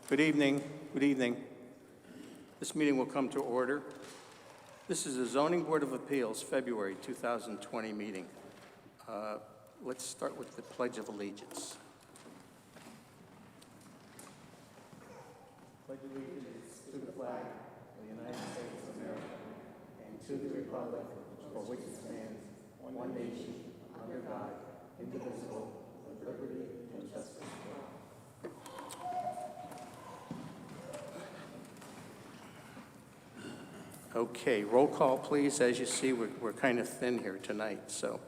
Good evening. Good evening. This meeting will come to order. This is the Zoning Board of Appeals, February 2020 meeting. Let's start with the Pledge of Allegiance. Pledge allegiance to the flag of the United States of America and to the republic for which it stands, one nation, under God, indivisible, with liberty and justice for all. Okay, roll call, please. As you see, we're kind of thin here tonight, so.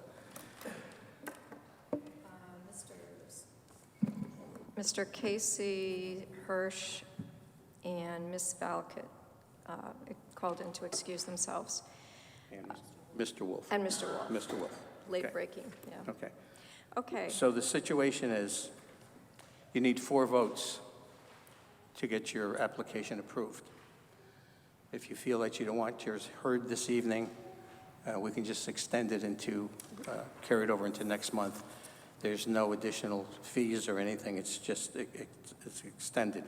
Mr. Casey Hirsch and Ms. Valcott called in to excuse themselves. And Mr. Wolf. And Mr. Wolf. Mr. Wolf. Late Okay. breaking, yeah. Okay. Okay. So the situation is, you need 4 votes to get your application approved. If you feel that you don't want yours heard this evening, we can just extend it into, carry it over into next month. There's no additional fees or anything. It's just, it's extended.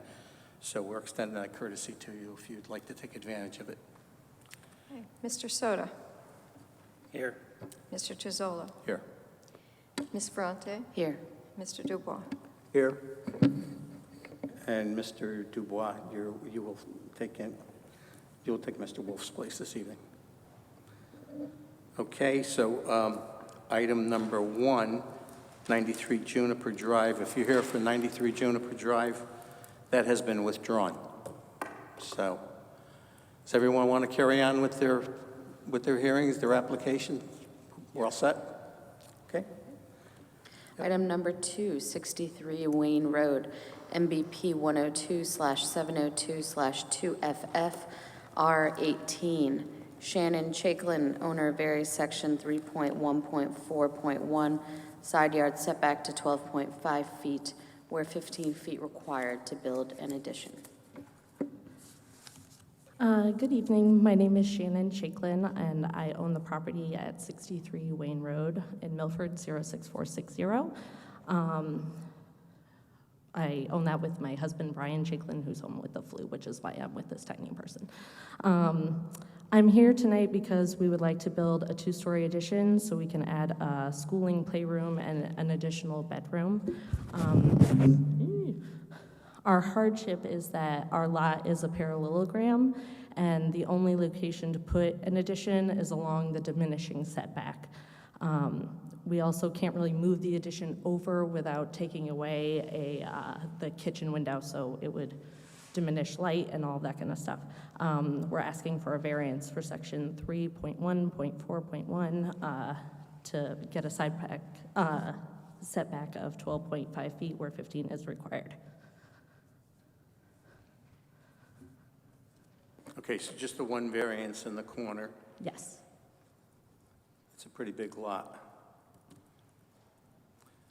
So we're extending that courtesy to you if you'd like to take advantage of it. Okay. Mr. Soto. Here. Mr. Tuzzola. Here. Ms. Ferrante. Here. Mr. Dubois. Here. And Mr. Dubois, you'll take Mr. Wolf's place this evening. Okay, so item number 1, 93 Juniper Drive. If you're here for 93 Juniper Drive, that has been withdrawn. So, does everyone want to carry on with their hearings, their application? We're all set? Okay. Item number 2, 63 Wayne Road, MBP 102/702/2FF R18. Shannon Chaiklin, owner varies section 3.1.4.1, side yard setback to 12.5 feet, where 15 feet required to build an addition. Good evening. My name is Shannon Chaiklin, and I own the property at 63 Wayne Road in Milford, 06460. I own that with my husband, Brian Chaiklin, who's home with the flu, which is why I'm with this tiny person. I'm here tonight because we would like to build a 2-story addition so we can add a schooling playroom and an additional bedroom. Our hardship is that our lot is a parallelogram, and the only location to put an addition is along the diminishing setback. We also can't really move the addition over without taking away the kitchen window, so it would diminish light and all that kind of stuff. We're asking for a variance for section 3.1.4.1 to get a setback of 12.5 feet where 15 is required. Okay, so just the one variance in the corner. Yes. It's a pretty big lot.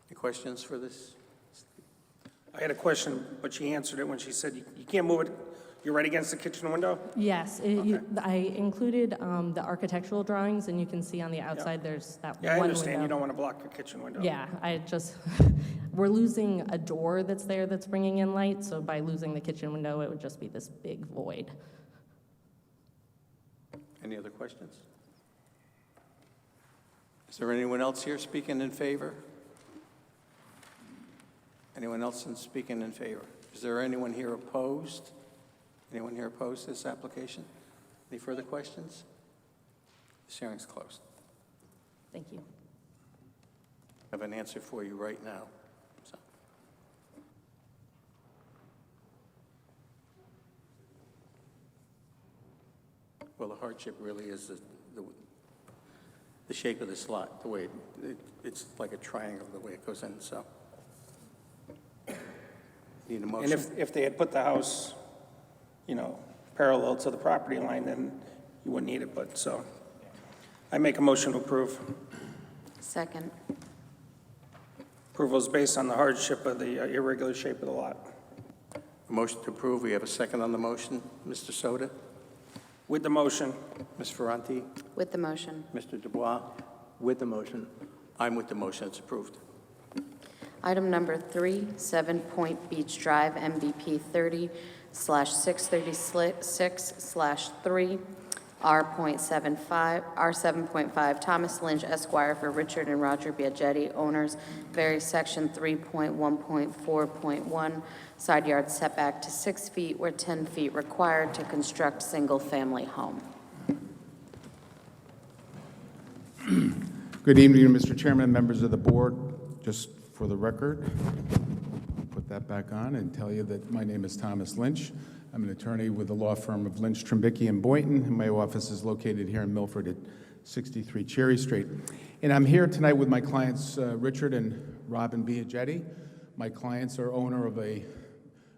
Any questions for this? I had a question, but she answered it when she said you can't move it. You're right against the kitchen window? Yes, I included the architectural drawings, and you can see on the outside there's that Yeah, I one understand window. you don't want to block your kitchen window. Yeah, we're losing a door that's there that's bringing in light, so by losing the kitchen window, it would just be this big void. Any other questions? Is there anyone else here speaking in favor? Anyone else speaking in favor? Is there anyone here opposed? Anyone here opposed to this application? Any further questions? This hearing's closed. Thank you. I have an answer for you right now. So. Well, the hardship really is the shape of this lot, the way it's like a triangle, the way it goes in, so. Need a motion? And if they had put the house, parallel to the property line, then you wouldn't need it, but so. I make a motion to approve. Second. Approval is based on the hardship of the irregular shape of the lot. A motion to approve. We have a second on the motion. Mr. Soda? With the motion. Ms. Ferrante? With the motion. Mr. Dubois? With the motion. I'm with the motion. It's approved. Item number 3, 7 Point Beach Drive, MBP 30/636/3, R7.5, Thomas Lynch Esquire for Richard and Roger Biagetti, owners, various section 3.1.4.1, side yard setback to 6 feet where 10 feet required to construct single-family home. Good evening, Mr. Chairman and members of the board. Just for the record, put that back on and tell you that my name is Thomas Lynch. I'm an attorney with the law firm of Lynch, Trimbicki, and Boynton, and my office is located here in Milford at 63 Cherry Street. And I'm here tonight with my clients, Richard and Robin Biagetti. My clients are owner of a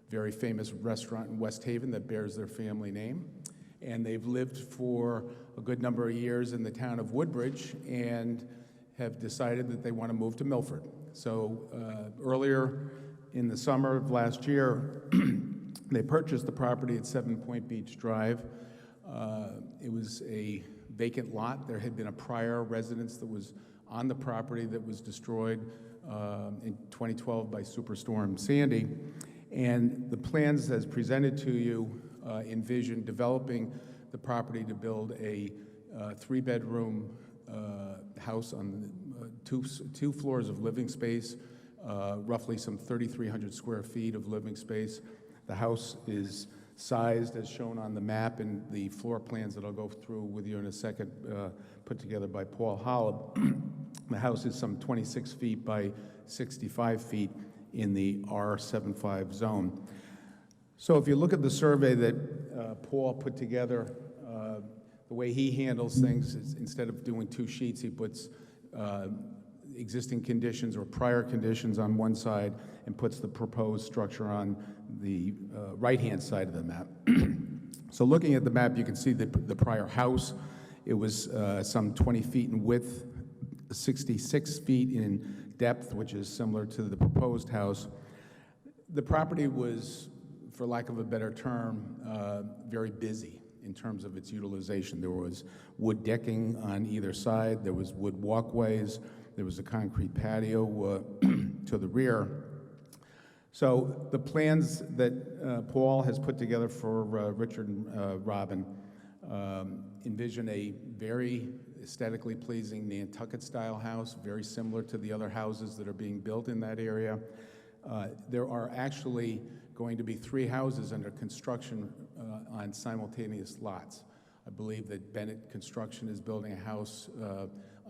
very famous restaurant in West Haven that bears their family name. And they've lived for a good number of years in the town of Woodbridge and have decided that they want to move to Milford. So earlier in the summer of last year, they purchased the property at 7 Point Beach Drive. It was a vacant lot. There had been a prior residence that was on the property that was destroyed in 2012 by Superstorm Sandy. And the plans as presented to you envision developing the property to build a 3-bedroom house on two floors of living space, roughly some 3,300 square feet of living space. The house is sized as shown on the map and the floor plans that I'll go through with you in a second, put together by Paul Hollab. The house is some 26 feet by 65 feet in the R75 zone. So if you look at the survey that Paul put together, the way he handles things is instead of doing 2 sheets, he puts existing conditions or prior conditions on one side and puts the proposed structure on the right-hand side of the map. So looking at the map, you can see the prior house. It was some 20 feet in width, 66 feet in depth, which is similar to the proposed house. The property was, for lack of a better term, very busy in terms of its utilization. There was wood decking on either side, there was wood walkways, there was a concrete patio to the rear. So the plans that Paul has put together for Richard and Robin envision a very aesthetically pleasing Nantucket-style house, very similar to the other houses that are being built in that area. There are actually going to be 3 houses under construction on simultaneous lots. I believe that Bennett Construction is building a house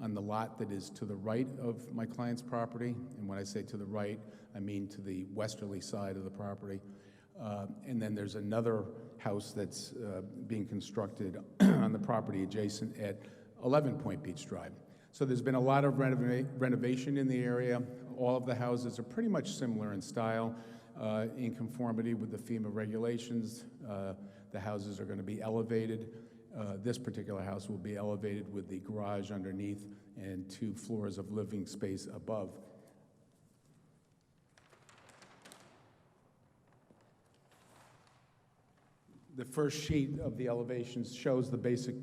on the lot that is to the right of my client's property. And when I say to the right, I mean to the westerly side of the property. And then there's another house that's being constructed on the property adjacent at 11 Point Beach Drive. So there's been a lot of renovation in the area. All of the houses are pretty much similar in style, in conformity with the FEMA regulations. The houses are going to be elevated. This particular house will be elevated with the garage underneath and 2 floors of living space above. The first sheet of the elevations shows the basic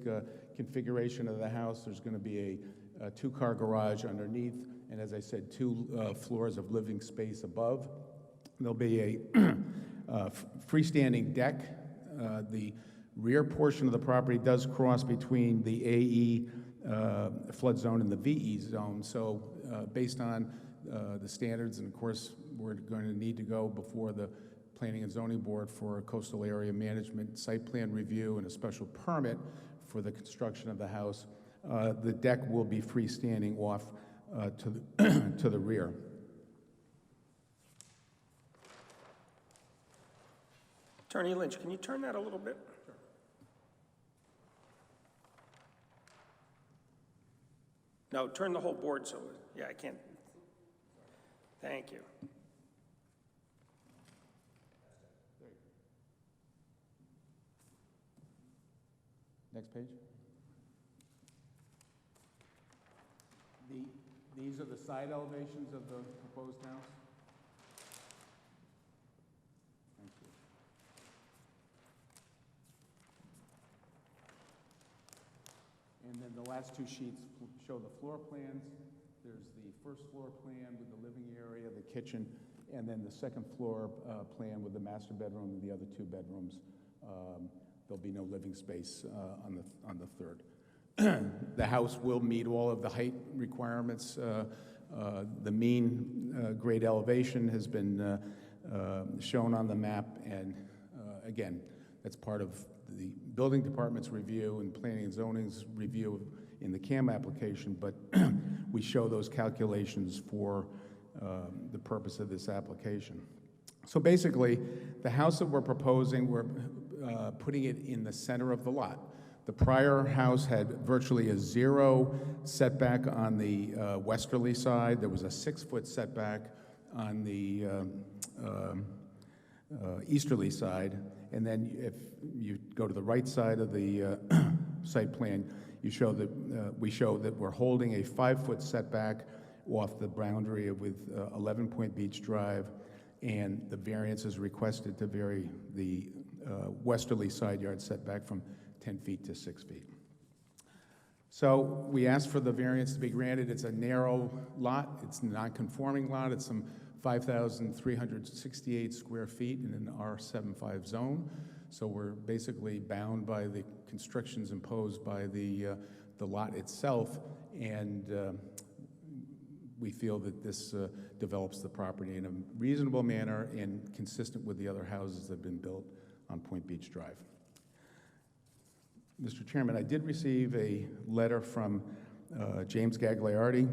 configuration of the house. There's going to be a 2-car garage underneath, and as I said, 2 floors of living space above. There'll be a freestanding deck. The rear portion of the property does cross between the AE flood zone and the VE zone. So based on the standards, and of course, we're going to need to go before the Planning and Zoning Board for a coastal area management site plan review and a special permit for the construction of the house. The deck will be freestanding off to the rear. Attorney Lynch, can you turn that a little bit? Sure. No, turn the whole board so, yeah, I can't. Thank you. Next page. These are the side elevations of the proposed house. Thank you. And then the last 2 sheets show the floor plans There's the first floor plan with the living area, the kitchen, and then the second floor plan with the master bedroom and the other 2 bedrooms. There'll be no living space on the third. The house will meet all of the height requirements. The mean grade elevation has been shown on the map, and again, that's part of the building department's review and planning and zoning's review in the CAM application, but we show those calculations for the purpose of this application. So basically, the house that we're proposing, we're putting it in the center of the lot. The prior house had virtually a 0 setback on the westerly side. There was a 6-foot setback on the easterly side. And then if you go to the right side of the site plan, you show that we show that we're holding a 5-foot setback off the boundary with 11 Point Beach Drive, and the variance is requested to vary the westerly side yard setback from 10 feet to 6 feet. So we asked for the variance to be granted. It's a narrow lot. It's a non-conforming lot. It's some 5,368 square feet in an R75 zone. So we're basically bound by the constrictions imposed by the lot itself, and we feel that this develops the property in a reasonable manner and consistent with the other houses that have been built on Point Beach Drive. Mr. Chairman, I did receive a letter from James Gagliardi.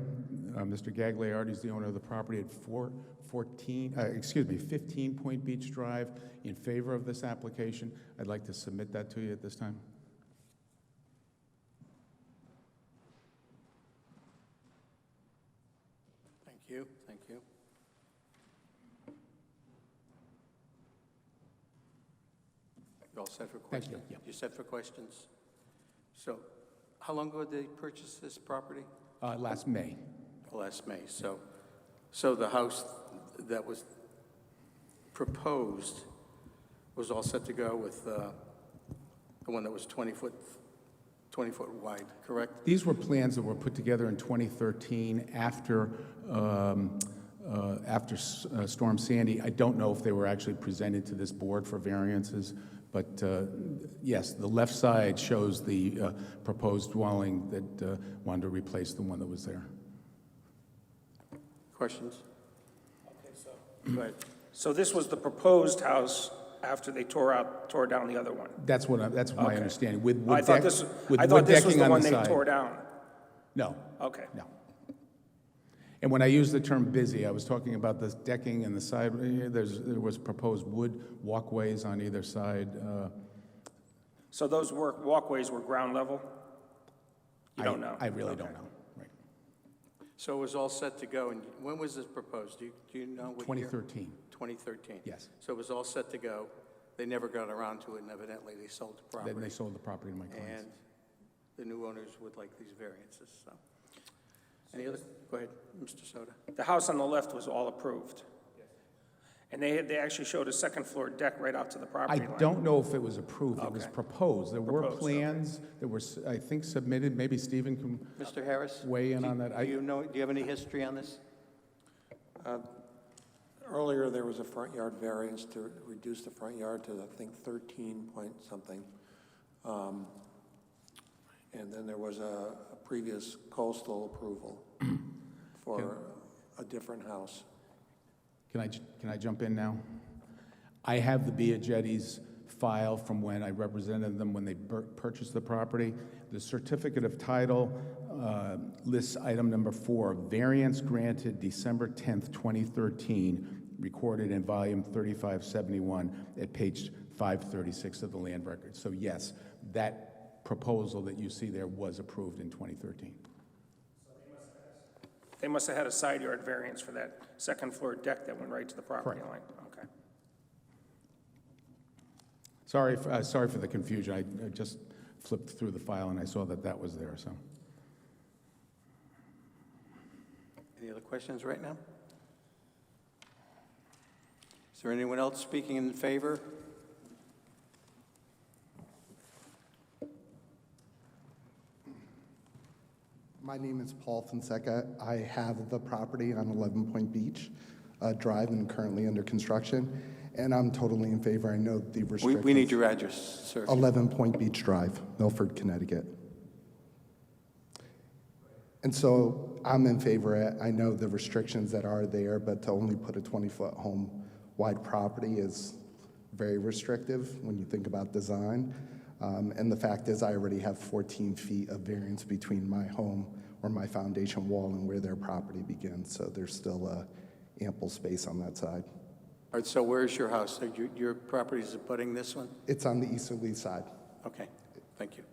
Mr. Gagliardi is the owner of the property at 15 Point Beach Drive in favor of this application. I'd like to submit that to you at this time. Thank you, thank you. You all set for Thank you. questions? Yeah. You set for questions? So, how long ago did they purchase this property? Last May. Last May. So the house that was proposed was all set to go with the one that was 20 foot wide, correct? These were plans that were put together in 2013 after Storm Sandy. I don't know if they were actually presented to this board for variances, but yes, the left side shows the proposed dwelling that wanted to replace the one that was there. Questions? Okay, so, Go ahead. so this was the proposed house after they tore down the other one? That's my Okay. understanding. With I thought deck- this with was wood the decking on one they side. tore down. No, Okay. no. And when I use the term busy, I was talking about the decking and the side. There was proposed wood walkways on either side. So those walkways were ground level? You don't know? I really Okay. don't know. Right. So it was all set to go, and when was this proposed? Do you know what year? 2013. 2013? Yes. So it was all set to go. They never got around to it, and evidently they sold the property. Then they sold the property to my clients. And the new owners would like these variances, so. Any other, go ahead, Mr. Soda. The house on the left was all approved? And they actually showed a second floor deck right out to the I property line? don't know if it was approved. It was Okay. proposed. There were Proposed, plans that were, I think, submitted. Maybe Stephen can Mr. Harris? weigh in on that. Do you have any history on this? Earlier, there was a front yard variance to reduce the front yard to, I think, 13 point something. And then there was a previous coastal approval for a different house. Can I jump in now? I have the Biaggetti's file from when I represented them when they purchased the property. The certificate of title lists item number 4, variance granted December 10th, 2013, recorded in volume 3571 at page 536 of the land record. So yes, that proposal that you see there was approved in 2013. They must have had a side yard variance for that second floor deck that went right to the property line? Okay. Sorry for the confusion. I just flipped through the file and I saw that that was there, so. Any other questions right now? Is there anyone else speaking in favor? My name is Paul Fonseca. I have the property on 11 Point Beach Drive and currently under construction, and I'm totally in favor. I know the restrictions. We need your address, sir. 11 Point Beach Drive, Milford, Connecticut. And so I'm in favor. I know the restrictions that are there, but to only put a 20-foot home-wide property is very restrictive when you think about design. And the fact is, I already have 14 feet of variance between my home or my foundation wall and where their property begins, so there's still ample space on that side. All right, so where's your house? So your property is abutting this one? It's on the easterly side. Okay, thank you.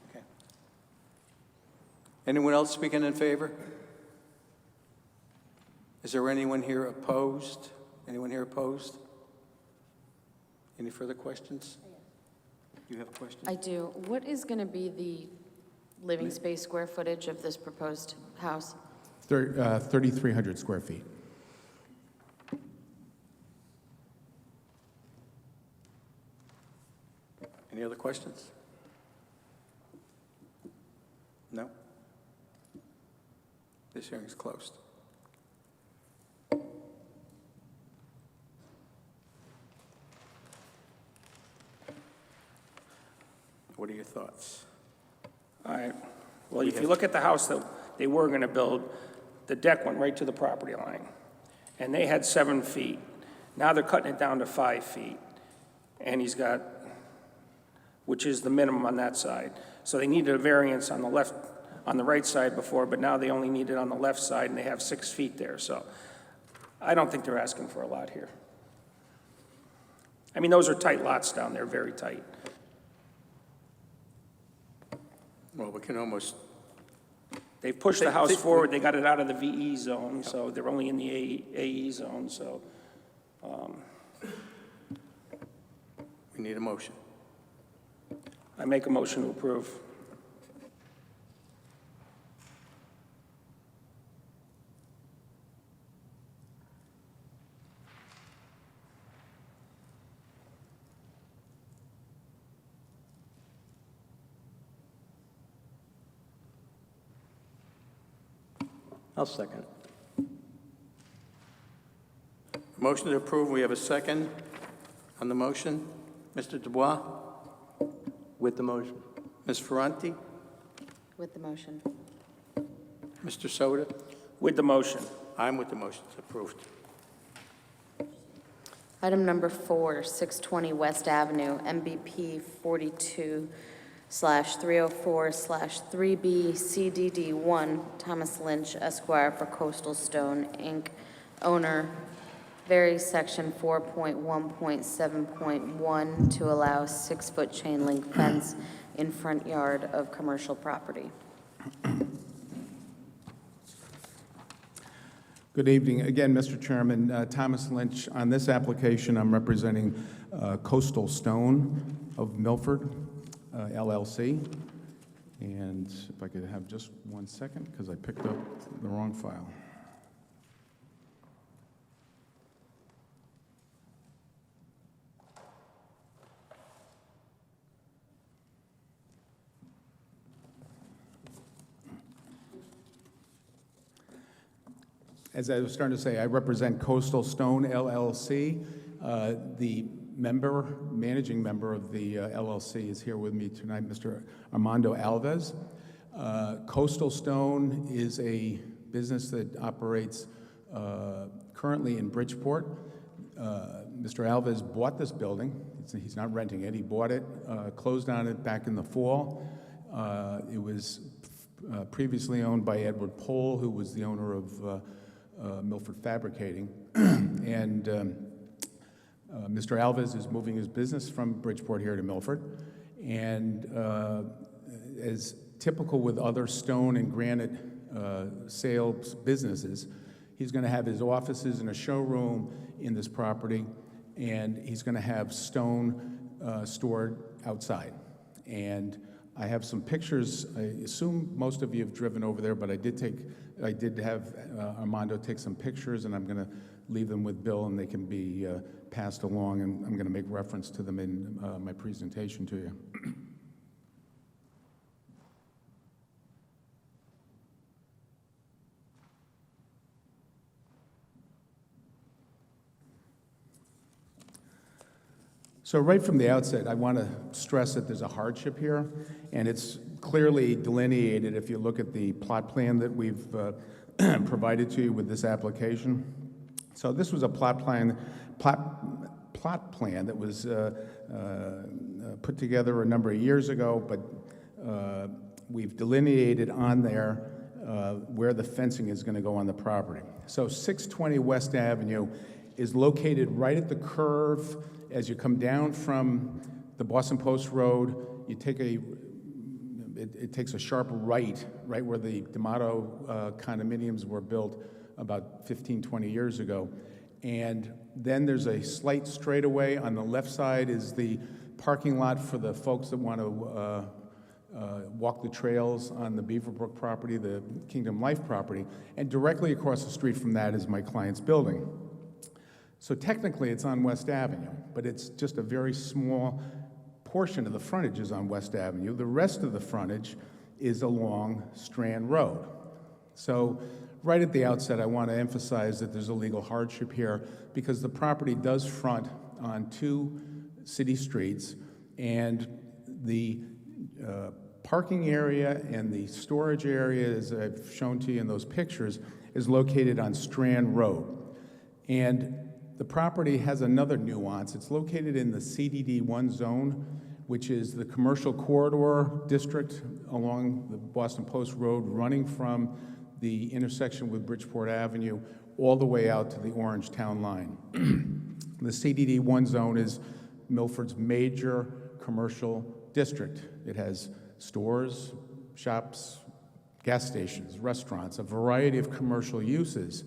Okay. Anyone else speaking in favor? Is there anyone here opposed? Anyone here opposed? Any further questions? You have a question? I do. What is going to be the living space square footage of this proposed house? 3,300 square feet. Any other questions? No? This hearing is closed. What are your thoughts? All right. Well, if you look at the house that they were going to build, the deck went right to the property line, and they had 7 feet. Now they're cutting it down to 5 feet, and he's got, which is the minimum on that side. So they needed a variance on the right side before, but now they only need it on the left side, and they have 6 feet there. So I don't think they're asking for a lot here. I mean, those are tight lots down there, very tight. Well, we can almost, They've pushed the house forward, they got it out of the VE zone, so they're only in the AE zone, so. we need a motion. I make a motion to approve. I'll second. Motion to approve, we have a second on the motion. Mr. Dubois? With the motion. Ms. Ferranti? With the motion. Mr. Soda? With the motion. I'm with the motion, it's approved. Item number 4, 620 West Avenue, MBP 42/304/3B CDD1, Thomas Lynch, Esquire, for Coastal Stone, Inc., owner, varies Section 4.1.7.1 to allow 6-foot chain link fence in front yard of commercial property. Good evening. Again, Mr. Chairman, Thomas Lynch. On this application, I'm representing Coastal Stone of Milford, LLC. And if I could have just 1 second, because I picked up the wrong file. As I was starting to say, I represent Coastal Stone LLC. The managing member of the LLC is here with me tonight, Mr. Armando Alves. Coastal Stone is a business that operates currently in Bridgeport. Mr. Alves bought this building. He's not renting it. He bought it, closed on it back in the fall. It was previously owned by Edward Pohl, who was the owner of Milford Fabricating. And Mr. Alves is moving his business from Bridgeport here to Milford. And as typical with other stone and granite sales businesses, he's going to have his offices and a showroom in this property, and he's going to have stone stored outside. And I have some pictures. I assume most of you have driven over there, but I did have Armando take some pictures, and I'm going to leave them with Bill, and they can be passed along, and I'm going to make reference to them in my presentation to you. So right from the outset, I want to stress that there's a hardship here, and it's clearly delineated if you look at the plot plan that we've provided to you with this application. So this was a plot plan that was put together a number of years ago, but we've delineated on there where the fencing is going to go on the property. So 620 West Avenue is located right at the curve as you come down from the Boston Post Road. You take it takes a sharp right where the D'Amato condominiums were built about 15, 20 years ago. And then there's a slight straightaway. On the left side is the parking lot for the folks that want to walk the trails on the Beaverbrook property, the Kingdom Life property. And directly across the street from that is my client's building. So technically it's on West Avenue, but it's just a very small portion of the frontage is on West Avenue. The rest of the frontage is along Strand Road. So right at the outset, I want to emphasize that there's a legal hardship here because the property does front on two city streets, and the parking area and the storage area, as I've shown to you in those pictures, is located on Strand Road. And the property has another nuance. It's located in the CDD1 zone, which is the commercial corridor district along the Boston Post Road, running from the intersection with Bridgeport Avenue all the way out to the Orange Town line. The CDD1 zone is Milford's major commercial district. It has stores, shops, gas stations, restaurants, a variety of commercial uses.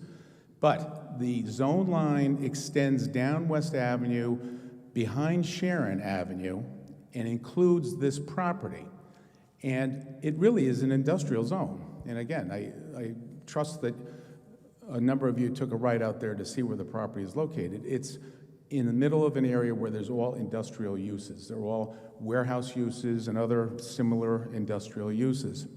But the zone line extends down West Avenue behind Sharon Avenue and includes this property. And it really is an industrial zone. And again, I trust that a number of you took a ride out there to see where the property is located. It's in the middle of an area where there's all industrial uses. They're all warehouse uses and other similar industrial uses.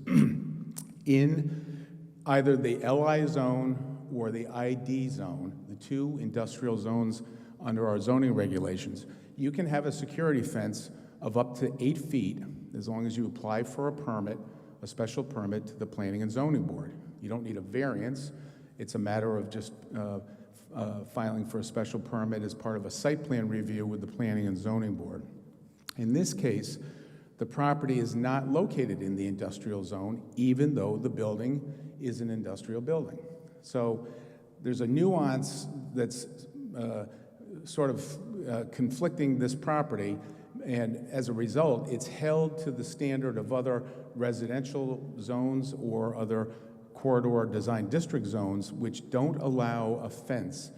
In either the LI zone or the ID zone, the two industrial zones under our zoning regulations, you can have a security fence of up to 8 feet as long as you apply for a permit, a special permit to the Planning and Zoning Board. You don't need a variance. It's a matter of just filing for a special permit as part of a site plan review with the Planning and Zoning Board. In this case, the property is not located in the industrial zone, even though the building is an industrial building. So there's a nuance that's sort of conflicting this property, and as a result, it's held to the standard of other residential zones or other corridor design district zones, which don't allow a fence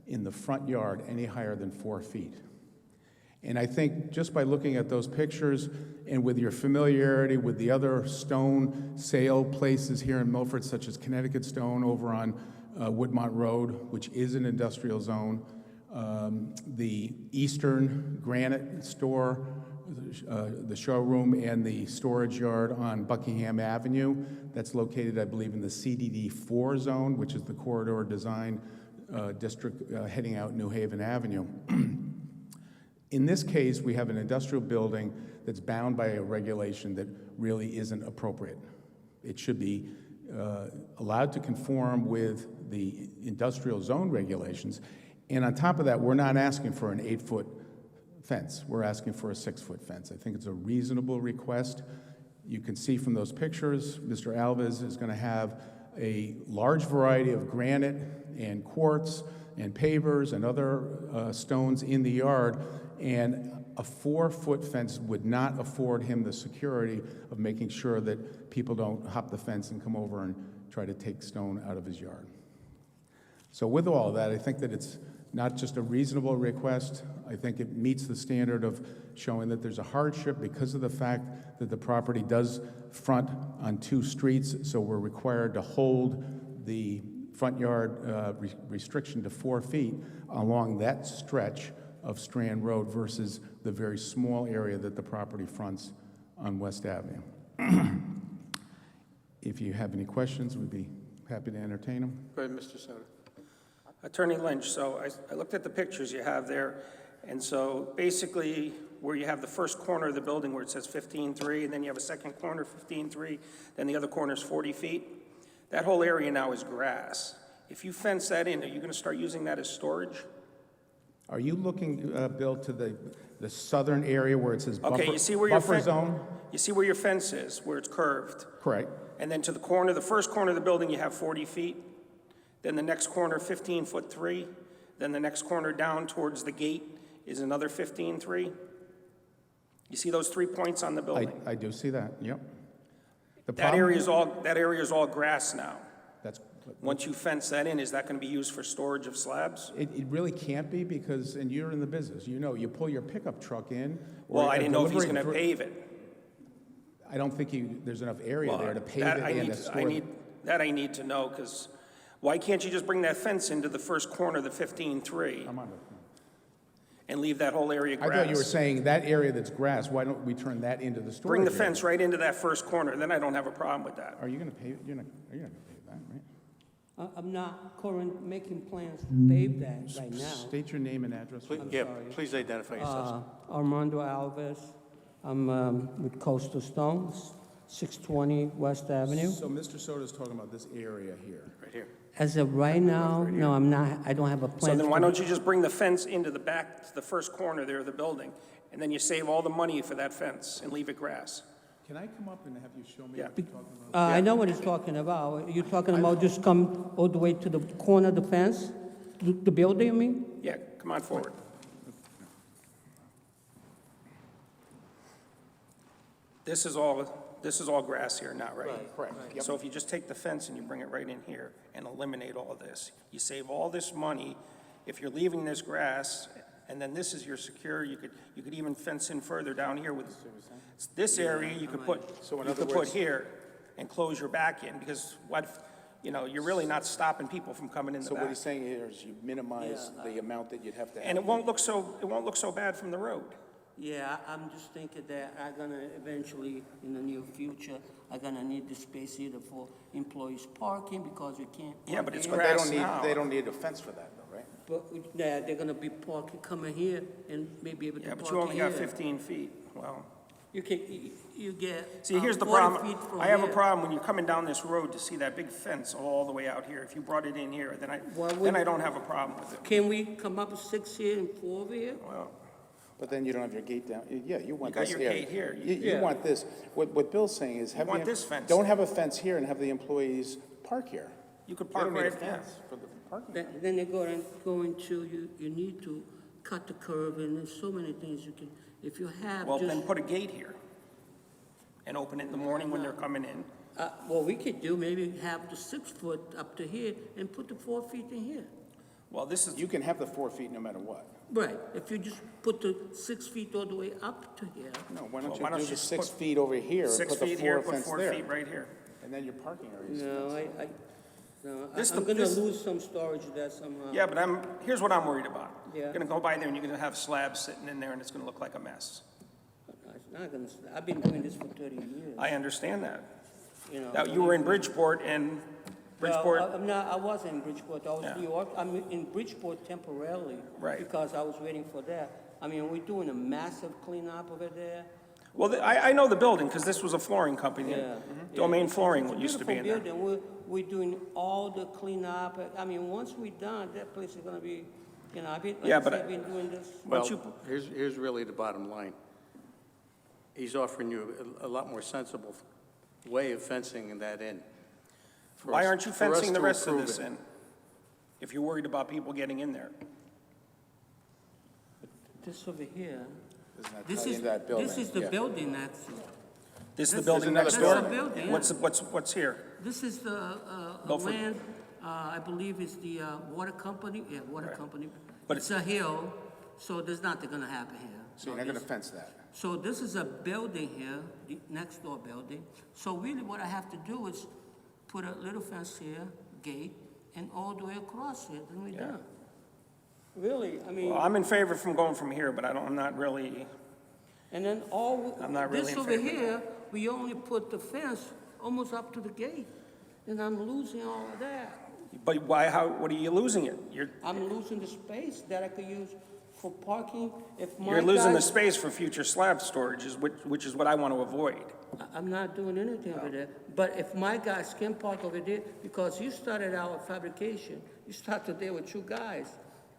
in the front yard any higher than 4 feet. And I think just by looking at those pictures and with your familiarity with the other stone sale places here in Milford, such as Connecticut Stone over on Woodmont Road, which is an industrial zone, the Eastern Granite store, the showroom, and the storage yard on Buckingham Avenue, that's located, I believe, in the CDD4 zone, which is the corridor design district heading out New Haven Avenue. In this case, we have an industrial building that's bound by a regulation that really isn't appropriate. It should be allowed to conform with the industrial zone regulations. And on top of that, we're not asking for an 8-foot fence. We're asking for a 6-foot fence. I think it's a reasonable request. You can see from those pictures, Mr. Alves is going to have a large variety of granite and quartz and pavers and other stones in the yard, and a 4-foot fence would not afford him the security of making sure that people don't hop the fence and come over and try to take stone out of his yard. So with all that, I think that it's not just a reasonable request. I think it meets the standard of showing that there's a hardship because of the fact that the property does front on 2 streets, so we're required to hold the front yard restriction to 4 feet along that stretch of Strand Road versus the very small area that the property fronts on West Avenue. If you have any questions, we'd be happy to entertain them. Go ahead, Mr. Soto. Attorney Lynch, so I looked at the pictures you have there, And so basically, where you have the first corner of the building where it says 15.3, and then you have a second corner, 15.3, then the other corner is 40 feet, that whole area now is grass. If you fence that in, are you going to start using that as storage? Are you looking, Bill, to the southern area where it says Okay, you see where your buffer zone? You see where your fence is, where it's curved? Correct. And then to the corner, the first corner of the building, you have 40 feet. Then the next corner, 15.3. Then the next corner down towards the gate is another 15.3. You see those 3 points on the building? I do see that, yep. The That problem- area is all grass now. That's, Once you fence that in, is that going to be used for storage of slabs? it really can't be because, and you're in the business, you know, you pull your pickup truck in. or Well, I a didn't know if he's delivery going to dri- pave it. I don't think there's enough area there to pave That it I and need- to store. I need to know, because why can't you just bring that fence into the first corner of the 15.3 I'm on and leave that whole area I grass? thought you were saying that area that's grass, why don't we turn that into the storage Bring the area? fence right into that first corner, then I don't have a problem with that. Are you gonna pave, are you not gonna pave that, right? I'm not making plans to pave that right now. State your name and address. Please, I'm yeah, sorry. please identify yourself. Armando Alves. I'm with Coastal Stones, 620 West Avenue. So Mr. Soda's talking about this area here. Right here. As of right now, no, I'm not. I don't have a So plan. then why don't you just bring the fence into the back, to the first corner there of the building, and then you save all the money for that fence and leave it grass? Can I come up and have you show me Yeah. what you're talking about? I know what he's talking about. You're talking about just come all the way to the corner of the fence, the building, I mean? Yeah, come on forward. This is all grass here now, right? Correct, yep. So if you just take the fence and you bring it right in here and eliminate all of this, you save all this money. If you're leaving this grass, and then this is your secure, you could even fence in further down here with this area. You could put here and close your back in, because you're really not stopping people from coming in the So what back. he's saying here is you minimize the amount that you'd have to have. And it won't look so bad from the road. Yeah, I'm just thinking that I'm gonna eventually, in the near future, I'm gonna need the space either for employees parking because we can't. Yeah, but it's park But grass now. they don't need a fence for that though, right? But, yeah, they're gonna be parking, coming here and maybe able to Yeah, park but you only got here. 15 feet. Well, You can, you get. see, here's the 40 problem. feet from I have a here. problem when you're coming down this road to see that big fence all the way out here. If you brought it in here, then I don't have a problem with it. Can we come up with 6 here and 4 over here? Well, But then you don't have your gate down, yeah, you want got this your area. gate here. You Yeah. want this, what Bill's saying is have want this fence. don't have a fence here and have the employees park here. you could They park don't need a right there. fence for the parking. Then they're going to, you need to cut the curve and there's so many things you can, if you have Well, just. then put a gate here and open it in the morning when they're coming in. What we could do, maybe have the 6 foot up to here and put the 4 feet in here. Well, this is, You can have the 4 feet no matter what. Right, if you just put the 6 feet all the way up to here. No, why Well, don't why don't you you do the just 6 put feet over here and 6 put the feet here, 4 put fence 4 there? feet right here. And then your parking area is No, fenced. This I'm the- gonna this- lose some storage there somehow. Yeah, but here's what I'm worried about. Yeah. You're gonna go by there and you're gonna have slabs sitting in there and it's gonna look like a mess. It's not gonna, I've been doing this for 30 years, I understand that. you know. Now, you were in Bridgeport and Bridgeport, Well, I wasn't in Bridgeport, I was Yeah. in New York, I'm in Bridgeport temporarily. Right. Because I was waiting for that. I mean, we're doing a massive cleanup over there. well, I know the building because this was a flooring company. Yeah. Domain Flooring It's a used to be in beautiful there. building. We're doing all the cleanup. I mean, once we're done, that place is gonna be, I've been, Yeah, like I but said, I've been doing this. Once Well, here's really the bottom line. He's offering you a lot more sensible way of fencing that in. For Why us- aren't you for us fencing the to rest of approve this it. in? If you're worried about people getting in there. This over here, Doesn't that this tie is, into that building? this is the Yeah. building that's, This is the This- building There's next another door. building. That's the building, yeah. What's here? this is the Milford. land, I believe is the water company, yeah, water company. But It's a hill, so there's nothing gonna happen here. So you're not gonna fence that? So this is a building here, the next door building. So really what I have to do is put a little fence here, gate, and all the way across it, then we're done. Really, I mean, Well, I'm in favor from going from here, but I'm not really, and then I'm not really this in over favor of here, we only put the fence almost up to the gate. And I'm losing all of that. but why, what are you losing it? I'm losing the space that I could use for parking, if my You're losing the guys- space for future slab storage, which is what I want to avoid. I'm not doing anything over there, but if my guys can park over there, because you started out with fabrication, you started there with 2 guys.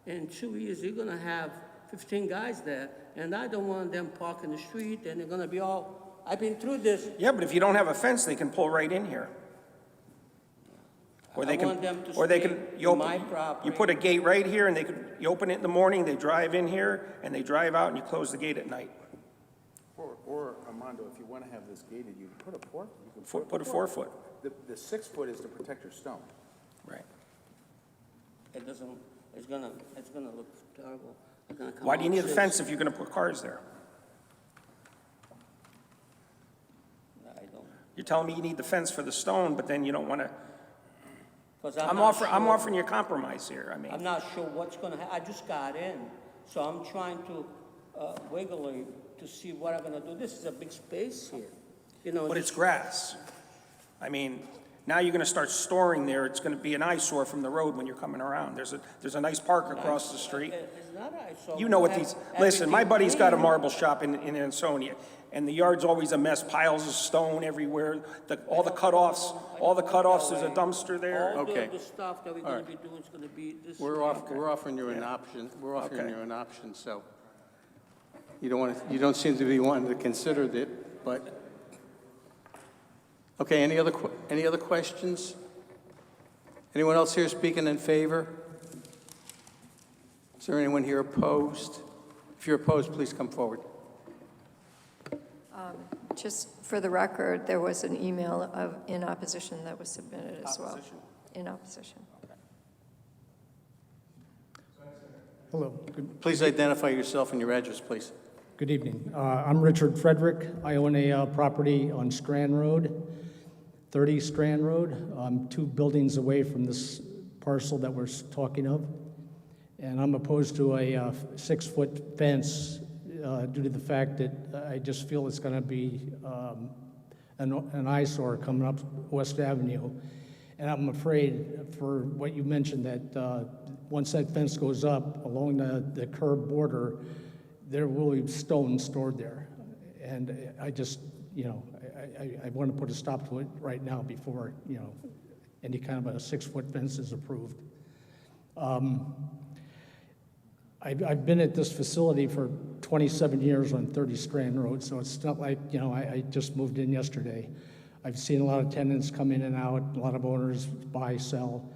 In 2 years, you're gonna have 15 guys there, and I don't want them parking the street, and they're gonna be all, I've been through this. Yeah, but if you don't have a fence, they can pull right in here. Or they I can, want them to or they stay can, in my property. you put a gate right here, and you open it in the morning, they drive in here, and they drive out, and you close the gate at night. Or, Armando, if you want to have this gated, you can put a 4, you can Put a 4-foot. The 6 foot is to protect your stone. Right. It doesn't, it's gonna look terrible. They're gonna come Why do you out need a 6. fence if you're gonna put cars there? I don't, You're telling me you need the fence for the stone, but then you don't wanna, 'cause I'm not offering you a compromise here, I mean. I'm not sure what's gonna I just got in, so I'm trying to wiggle it to see what I'm gonna do. This is a big space here, you know. But it's just- grass. I mean, now you're gonna start storing there, it's gonna be an eyesore from the road when you're coming around. There's a nice park across the street. It's not eyesore. You know what We these, have listen, my everything buddy's got a clean. marble shop in Ansonia, and the yard's always a mess, piles of stone everywhere, all the cutoffs, there's a dumpster there. All Okay. the stuff that we're All gonna right. be doing is gonna be this. We're offering you an option, so you don't seem to be wanting to consider it, but, okay, any other questions? Anyone else here speaking in favor? Is there anyone here opposed? If you're opposed, please come forward. Just for the record, there was an email in opposition that was submitted as well. Opposition? In opposition. Hello, Please identify yourself and your address, please. good evening. I'm Richard Frederick. I own a property on Strand Road, 30 Strand Road. I'm 2 buildings away from this parcel that we're talking of. And I'm opposed to a 6-foot fence due to the fact that I just feel it's going to be an eyesore coming up West Avenue. And I'm afraid, for what you mentioned, that once that fence goes up along the curb border, there will be stone stored there. And I just, I want to put a stop to it right now before, any kind of a 6-foot fence is approved. I've been at this facility for 27 years on 30 Strand Road, so it's not like, I just moved in yesterday. I've seen a lot of tenants come in and out, a lot of owners buy, sell.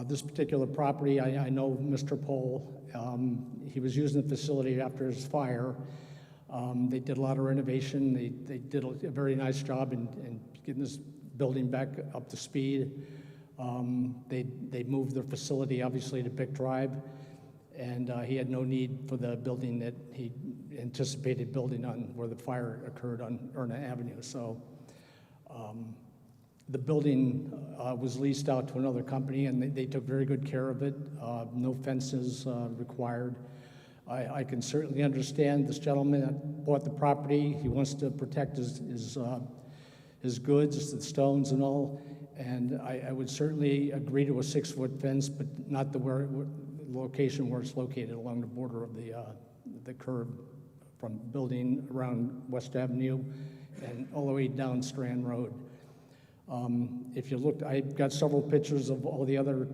This particular property, I know Mr. Pohl. He was using the facility after his fire. They did a lot of renovation. They did a very nice job in getting this building back up to speed. They moved their facility, obviously, to Bick Drive, and he had no need for the building that he anticipated building on where the fire occurred on Erna Avenue. So the building was leased out to another company, and they took very good care of it. No fences required. I can certainly understand this gentleman that bought the property. He wants to protect his goods, the stones and all, and I would certainly agree to a 6-foot fence, but not the location where it's located along the border of the curb from building around West Avenue and all the way down Strand Road. If you look, I've got several pictures of all the other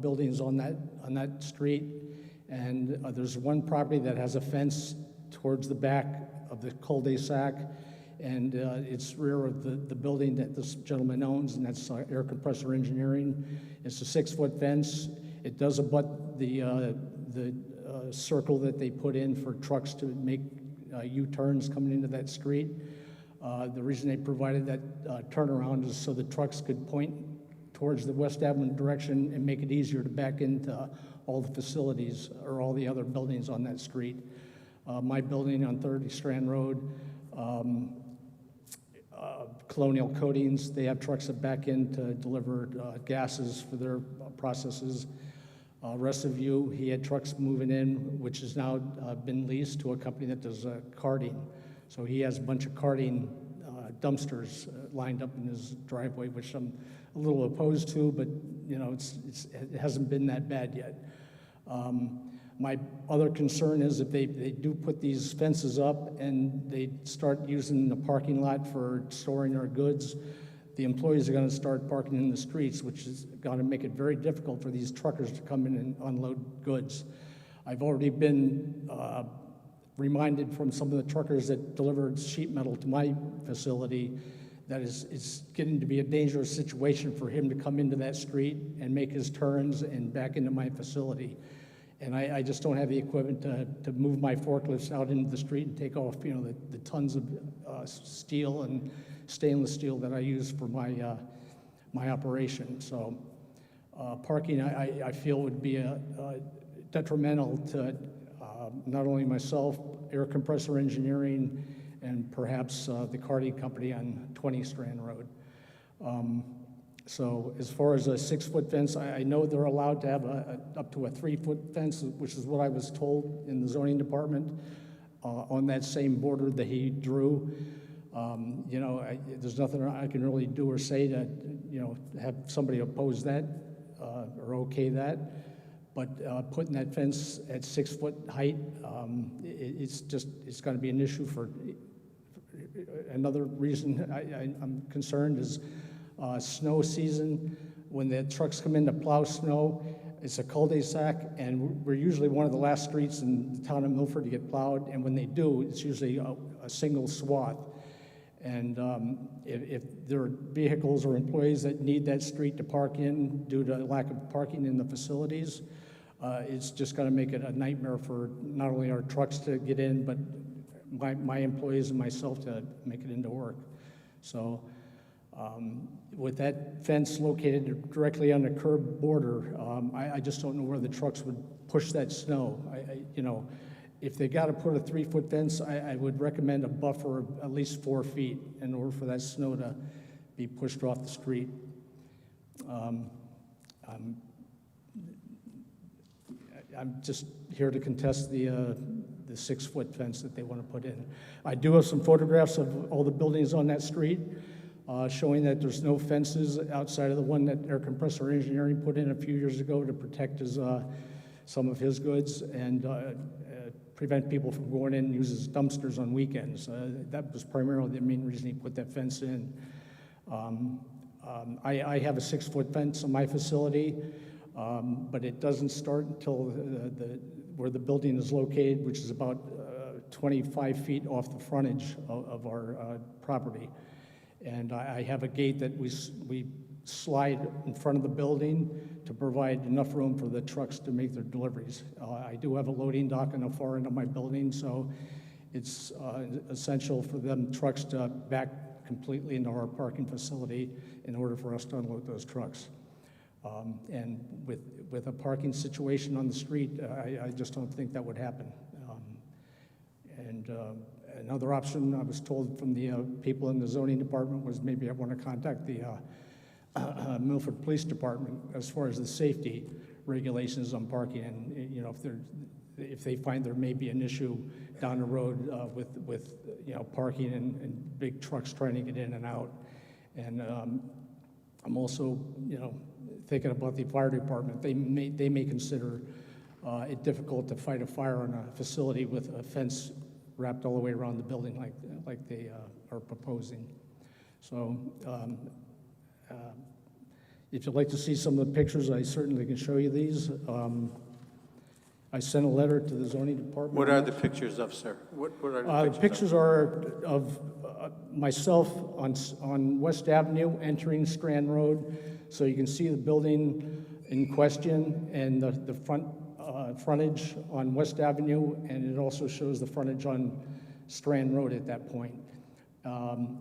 buildings on that street, and there's one property that has a fence towards the back of the cul-de-sac, and it's rear of the building that this gentleman owns, and that's Air Compressor Engineering. It's a 6-foot fence. It does abut the circle that they put in for trucks to make U-turns coming into that street. The reason they provided that turnaround is so the trucks could point towards the West Avenue direction and make it easier to back into all the facilities or all the other buildings on that street. My building on 30 Strand Road, Colonial Coatings, they have trucks that back in to deliver gases for their processes. Rest of you, he had trucks moving in, which has now been leased to a company that does carting. So he has a bunch of carting dumpsters lined up in his driveway, which I'm a little opposed to, but it hasn't been that bad yet. My other concern is if they do put these fences up and they start using the parking lot for storing our goods, the employees are going to start parking in the streets, which is going to make it very difficult for these truckers to come in and unload goods. I've already been reminded from some of the truckers that delivered sheet metal to my facility that it's getting to be a dangerous situation for him to come into that street and make his turns and back into my facility. And I just don't have the equipment to move my forklifts out into the street and take off, the tons of steel and stainless steel that I use for my operation. So parking, I feel, would be detrimental to not only myself, air compressor engineering, and perhaps the carting company on 20 Strand Road. So as far as a 6-foot fence, I know they're allowed to have up to a 3-foot fence, which is what I was told in the zoning department, on that same border that he drew. There's nothing I can really do or say to, have somebody oppose that or okay that. But putting that fence at 6-foot height, it's going to be an issue for another reason I'm concerned is snow season. When the trucks come in to plow snow, it's a cul-de-sac, and we're usually one of the last streets in the town of Milford to get plowed, and when they do, it's usually a single swath. And if there are vehicles or employees that need that street to park in due to lack of parking in the facilities, it's just going to make it a nightmare for not only our trucks to get in, but my employees and myself to make it into work. So with that fence located directly on the curb border, I just don't know where the trucks would push that snow. If they got to put a 3-foot fence, I would recommend a buffer of at least 4 feet in order for that snow to be pushed off the street. I'm just here to contest the 6-foot fence that they want to put in. I do have some photographs of all the buildings on that street showing that there's no fences outside of the one that Air Compressor Engineering put in a few years ago to protect some of his goods and prevent people from going in and use his dumpsters on weekends. That was primarily the main reason he put that fence in. I have a 6-foot fence on my facility, but it doesn't start until where the building is located, which is about 25 feet off the frontage of our property. And I have a gate that we slide in front of the building to provide enough room for the trucks to make their deliveries. I do have a loading dock on the far end of my building, so it's essential for them trucks to back completely into our parking facility in order for us to unload those trucks. And with a parking situation on the street, I just don't think that would happen. Another option I was told from the people in the zoning department was maybe I want to contact the Milford Police Department as far as the safety regulations on parking, and if they find there may be an issue down the road with parking and big trucks trying to get in and out. And I'm also thinking about the fire department. They may consider it difficult to fight a fire on a facility with a fence wrapped all the way around the building like they are proposing. So if you'd like to see some of the pictures, I certainly can show you these. I sent a letter to the zoning department. What are the pictures of, sir? What are The pictures are of myself on West Avenue entering Strand Road, so you can see the building in question and the frontage on West Avenue, and it also shows the frontage on Strand Road at that point.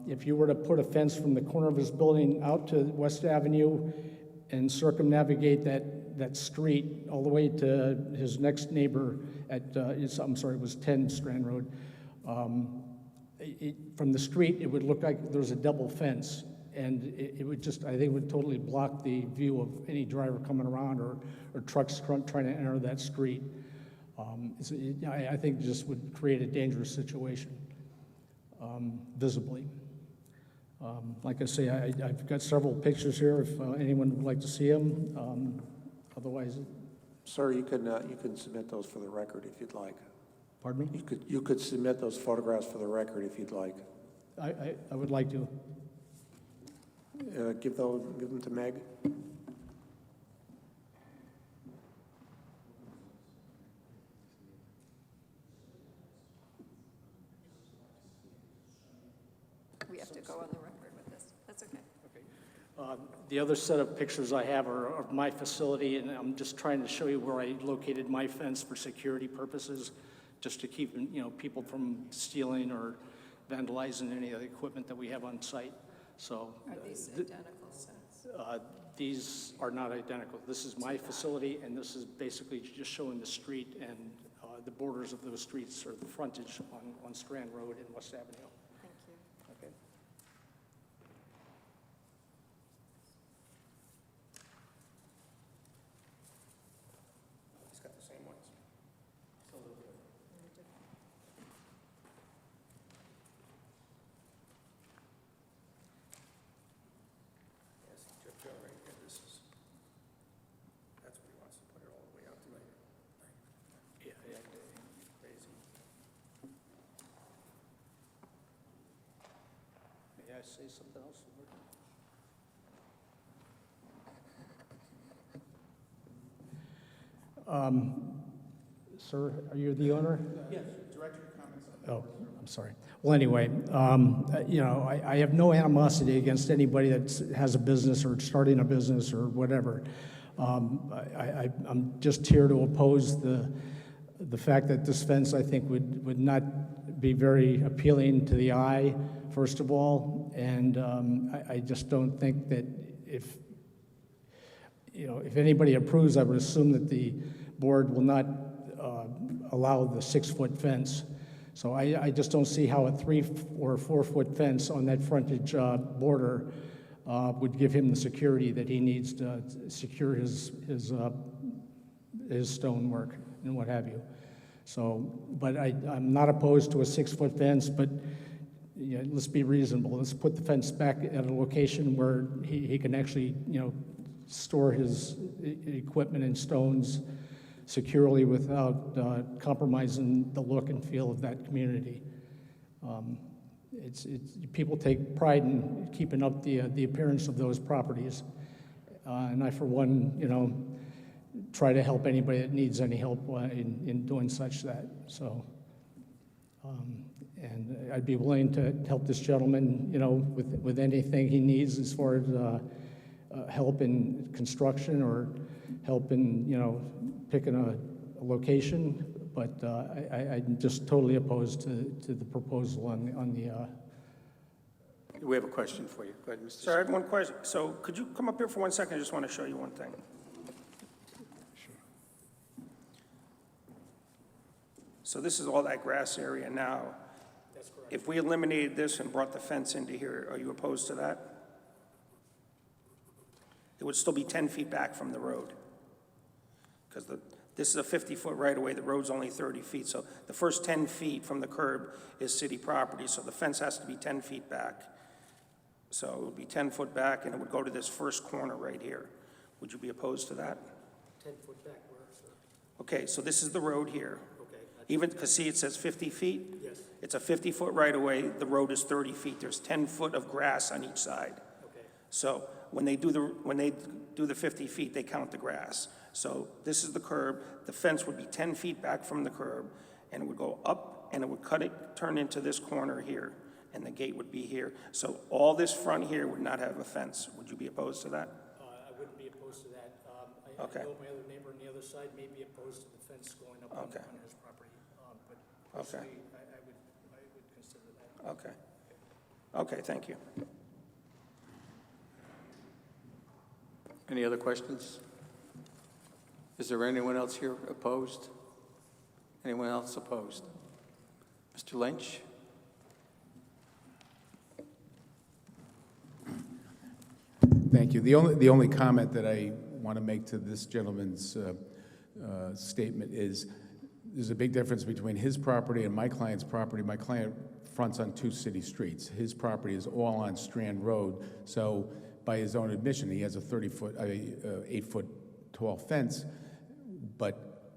If you were to put a fence from the corner of his building out to West Avenue and circumnavigate that street all the way to his next neighbor at, it was 10 Strand Road. From the street, it would look like there was a double fence, and it would just, I think it would totally block the view of any driver coming around or trucks trying to enter that street. I think it just would create a dangerous situation visibly. Like I say, I've got several pictures here if anyone would like to see them. Otherwise, Sir, you can submit those for the record if you'd like. Pardon me? You could submit those photographs for the record if you'd like. I would like to. Give them to Meg. We have to go on the record with this. That's okay. The other set of pictures I have are of my facility, and I'm just trying to show you where I located my fence for security purposes, just to keep, people from stealing or vandalizing any of the equipment that we have on site. So Are these identical sets? these are not identical. This is my facility, and this is basically just showing the street and the borders of those streets, or the frontage on Strand Road and West Avenue. Thank you. Okay. He's got the same ones. Yes, Joe, right here, this is, that's what he wants to put it all the way out to right. Yeah. Crazy. May I say something else? Sir, are you the owner? Yes, direct your comments. Oh, I'm sorry. Well, anyway, I have no animosity against anybody that has a business or starting a business or whatever. I'm just here to oppose the fact that this fence, I think, would not be very appealing to the eye, first of all, and I just don't think that if anybody approves, I would assume that the board will not allow the 6-foot fence. So I just don't see how a 3 or 4-foot fence on that frontage border would give him the security that he needs to secure his stonework and what have you. So, but I'm not opposed to a 6-foot fence, but let's be reasonable. Let's put the fence back at a location where he can actually, store his equipment and stones securely without compromising the look and feel of that community. People take pride in keeping up the appearance of those properties, and I, for one, try to help anybody that needs any help in doing such that. So, and I'd be willing to help this gentleman, with anything he needs as far as help in construction or help in, picking a location, but I'm just totally opposed to the proposal on the. We have a question for you. Go ahead, Mr. Sir, I have one question. So could you come up here for 1 second? I just want to show you one thing. So this is all that grass area now. That's correct. If we eliminated this and brought the fence into here, are you opposed to that? It would still be 10 feet back from the road. Because this is a 50-foot right-of-way, the road's only 30 feet. So the first 10 feet from the curb is city property, so the fence has to be 10 feet back. So it would be 10 foot back, and it would go to this first corner right here. Would you be opposed to that? 10 foot back where, sir? Okay, so this is the road here. Okay. Even, because see, it says 50 feet? Yes. It's a 50-foot right-of-way, the road is 30 feet. There's 10 foot of grass on each side. Okay. So when they do the 50 feet, they count the grass. So this is the curb. The fence would be 10 feet back from the curb, and it would go up, and it would turn into this corner here, and the gate would be here. So all this front here would not have a fence. Would you be opposed to that? I wouldn't be opposed to that. Okay. I know my other neighbor on the other side may be opposed to the fence going up on Okay. his property, but Okay. personally, I would consider that. Okay. Okay, thank you. Any other questions? Is there anyone else here opposed? Anyone else opposed? Mr. Lynch? Thank you. The only comment that I want to make to this gentleman's statement is there's a big difference between his property and my client's property. My client fronts on 2 city streets. His property is all on Strand Road, so by his own admission, he has a 8-foot tall fence. but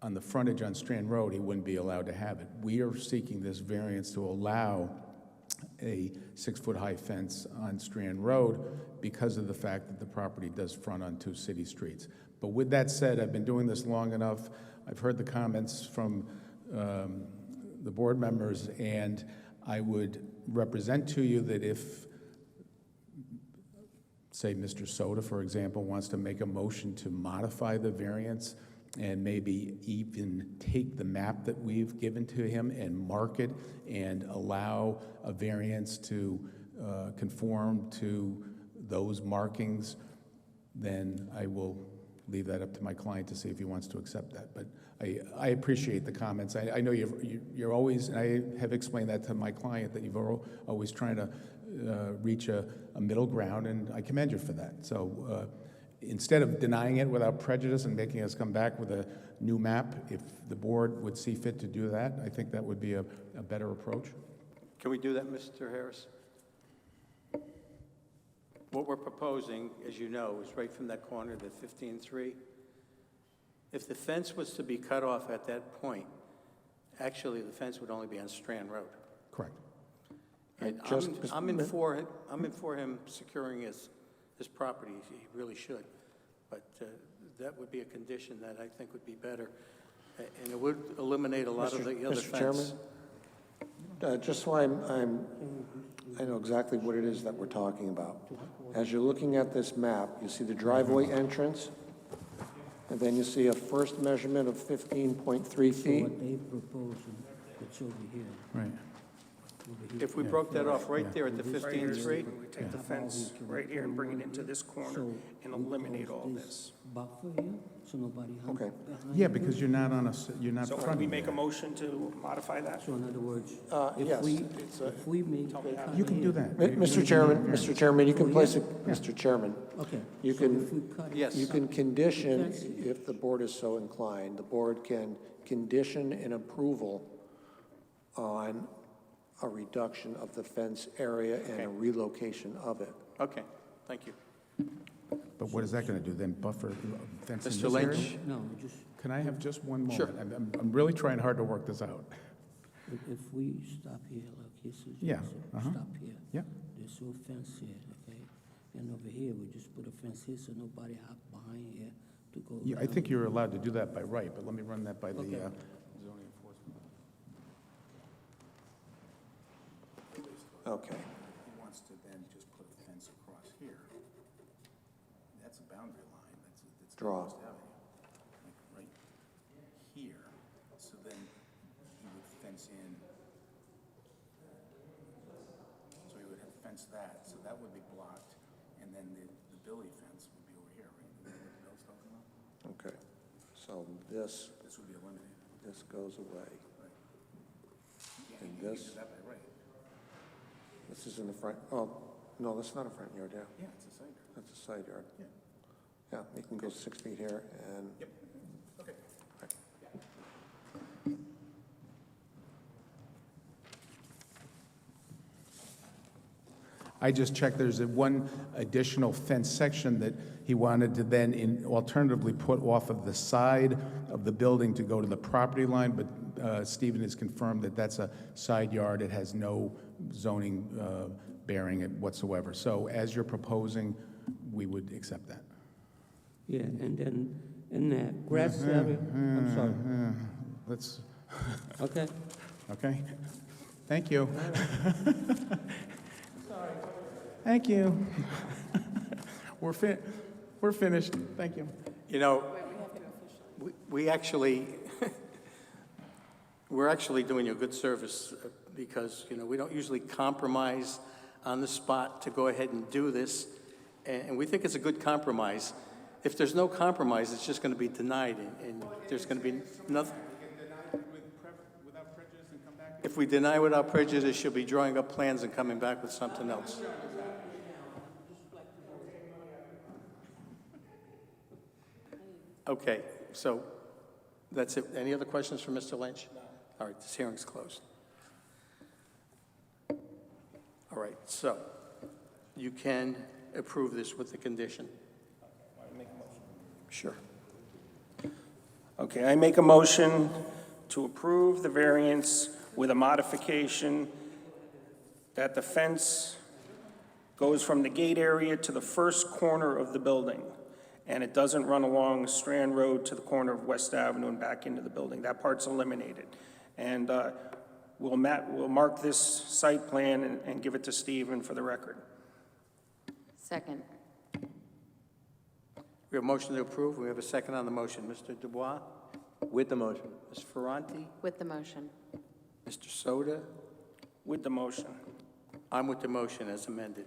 on the frontage on Strand Road, he wouldn't be allowed to have it. We are seeking this variance to allow a 6-foot-high fence on Strand Road because of the fact that the property does front on 2 city streets. But with that said, I've been doing this long enough. I've heard the comments from the board members, and I would represent to you that if, say, Mr. Soda, for example, wants to make a motion to modify the variance and maybe even take the map that we've given to him and mark it and allow a variance to conform to those markings, then I will leave that up to my client to see if he wants to accept that. But I appreciate the comments. I know you're always, and I have explained that to my client, that you're always trying to reach a middle ground, and I commend you for that. So instead of denying it without prejudice and making us come back with a new map, if the board would see fit to do that, I think that would be a better approach. Can we do that, Mr. Harris? What we're proposing, as you know, is right from that corner, the 15-3. If the fence was to be cut off at that point, actually, the fence would only be on Strand Road. Correct. And I'm in for him securing his property. He really should. But that would be a condition that I think would be better. And it would eliminate a lot of the other Mr. fence. Chairman, just so I know exactly what it is that we're talking about. As you're looking at this map, you see the driveway entrance, and then you see a first measurement of 15.3 feet. What they proposing, it's over here. Right. If we broke that off right there at the Right here is 15-3, where we take the fence right here and bring it into this corner and eliminate all this. Buffer here, so nobody Okay. behind. Yeah, because you're not you're not So can we fronting make a there. motion to modify that? So in other words, Yes, if we make. You can do that. Mr. Chairman, you can place it, Mr. Chairman, Okay. you so can- if we cut it- yes. you can condition, if the board is so inclined, the board can condition an approval on a reduction of the fence area and a relocation of it. okay, thank you. But what is that going to do then? Buffer fence in Mr. this area? Lynch? No, just, Can I have just one moment? Sure. I'm really trying hard to work this out. if we stop here, look, this is. Yeah, uh-huh. Stop here. Yeah. There's no fence here, okay? And over here, we just put a fence here so nobody hop behind here to go. Yeah, I down. think you're allowed to do that by right, but let me run that by the Okay. zoning enforcement. Okay. He wants to then just put a fence across here. That's a boundary line. That's Draw. West Avenue. Like right here. So then he would fence in. So he would have fenced that, so that would be blocked, and then the Billy fence would be over here, right? Is that what Bill's talking about? Okay, so this This would be eliminated. goes away. And You this, can't do that by right. this is in the front, oh, no, that's not a front yard, yeah. Yeah, it's a side yard. That's a side yard. Yeah. Yeah, you can go 6 feet here and. Yep. Okay. I just checked, there's one additional fence section that he wanted to then alternatively put off of the side of the building to go to the property line, but Stephen has confirmed that that's a side yard. It has no zoning bearing it whatsoever. So as you're proposing, we would accept that. Yeah, and then in that grass area, I'm sorry, Let's, okay? okay? Thank you. Thank you. We're finished. Thank you. You know, we actually, we're actually doing you a good service because, you know, we don't usually compromise on the spot to go ahead and do this, and we think it's a good compromise. If there's no compromise, it's just going to be denied, and there's going to be nothing. If we deny without prejudice, she'll be drawing up plans and coming back with something else. Okay, so that's it. Any other questions for Mr. Lynch? All right, this hearing's closed. All right, so you can approve this with the condition. Sure. Okay, I make a motion to approve the variance with a modification that the fence goes from the gate area to the first corner of the building, and it doesn't run along Strand Road to the corner of West Avenue and back into the building. That part's eliminated. And we'll mark this site plan and give it to Stephen for the record. Second. We have a motion to approve. We have a second on the motion. Mr. Dubois? With the motion. Ms. Ferranti? With the motion. Mr. Soda? With the motion. I'm with the motion as amended.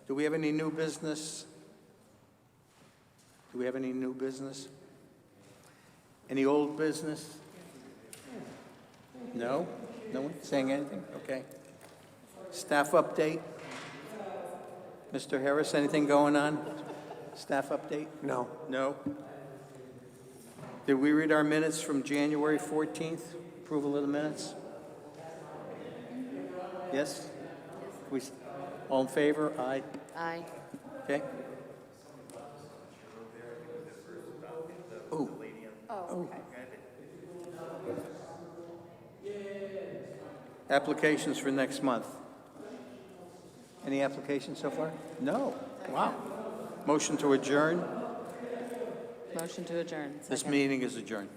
Do we have any new business? Do we have any new business? Any old business? No? No one saying anything? Okay. Staff update? Mr. Harris, anything going on? Staff update? No. No? Did we read our minutes from January 14th? Approval of the minutes? Yes? All in favor? Aye. Aye. Okay. Oh. Oh, okay. Applications for next month. Any applications so far? No. Wow. Motion to adjourn. Motion to adjourn. This Second. meeting is adjourned.